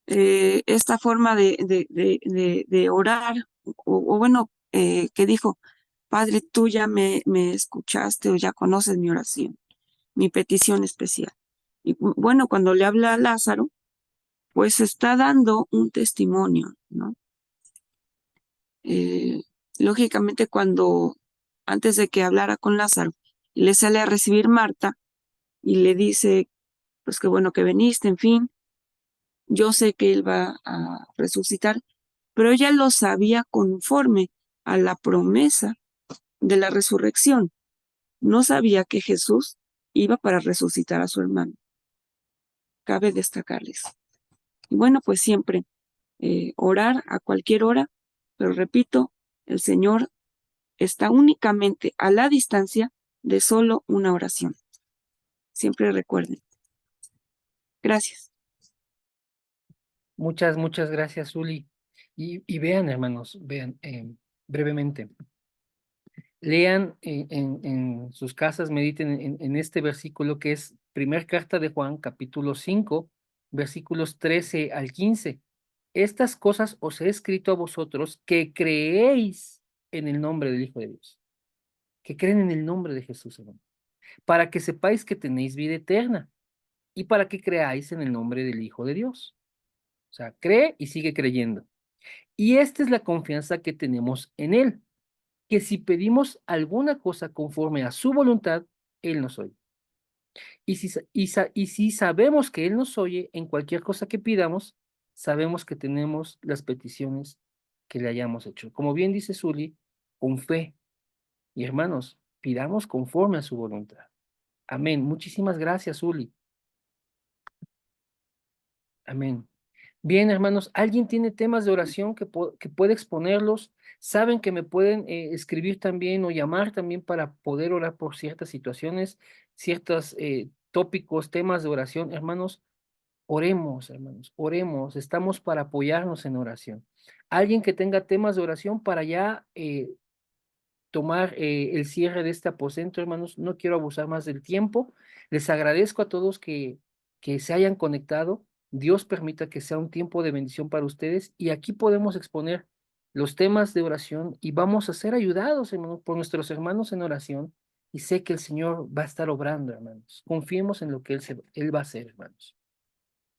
esta forma de orar, o bueno, que dijo, Padre, tú ya me escuchaste o ya conoces mi oración, mi petición especial. Y bueno, cuando le habla a Lázaro, pues está dando un testimonio, ¿no? Lógicamente, antes de que hablara con Lázaro, le sale a recibir Marta y le dice, pues qué bueno que viniste, en fin, yo sé que él va a resucitar, pero ella lo sabía conforme a la promesa de la resurrección. No sabía que Jesús iba para resucitar a su hermano. Cabe destacarles. Y bueno, pues siempre orar a cualquier hora, pero repito, el Señor está únicamente a la distancia de solo una oración. Siempre recuerden. Gracias. Muchas gracias, Uli. Y vean, hermanos, vean brevemente. Lean en sus casas, mediten en este versículo que es primer carta de Juan, capítulo 5, versículos 13 al 15. Estas cosas os he escrito a vosotros que creéis en el nombre del Hijo de Dios, que creen en el nombre de Jesús, hermano, para que sepáis que tenéis vida eterna y para que creáis en el nombre del Hijo de Dios. O sea, cree y sigue creyendo. Y esta es la confianza que tenemos en Él, que si pedimos alguna cosa conforme a su voluntad, Él nos oye. Y si sabemos que Él nos oye en cualquier cosa que pidamos, sabemos que tenemos las peticiones que le hayamos hecho. Como bien dice Zuli, con fe. Y hermanos, pidamos conforme a su voluntad. Amén. Muchísimas gracias, Zuli. Amén. Bien, hermanos, ¿alguien tiene temas de oración que puede exponerlos? Saben que me pueden escribir también o llamar también para poder orar por ciertas situaciones, ciertos tópicos, temas de oración. Hermanos, oremos, hermanos, oremos. Estamos para apoyarnos en oración. Alguien que tenga temas de oración para ya tomar el cierre de este aposento, hermanos. No quiero abusar más del tiempo. Les agradezco a todos que se hayan conectado. Dios permita que sea un tiempo de bendición para ustedes y aquí podemos exponer los temas de oración y vamos a ser ayudados, hermanos, por nuestros hermanos en oración y sé que el Señor va a estar obrando, hermanos. Confiemos en lo que Él va a hacer, hermanos.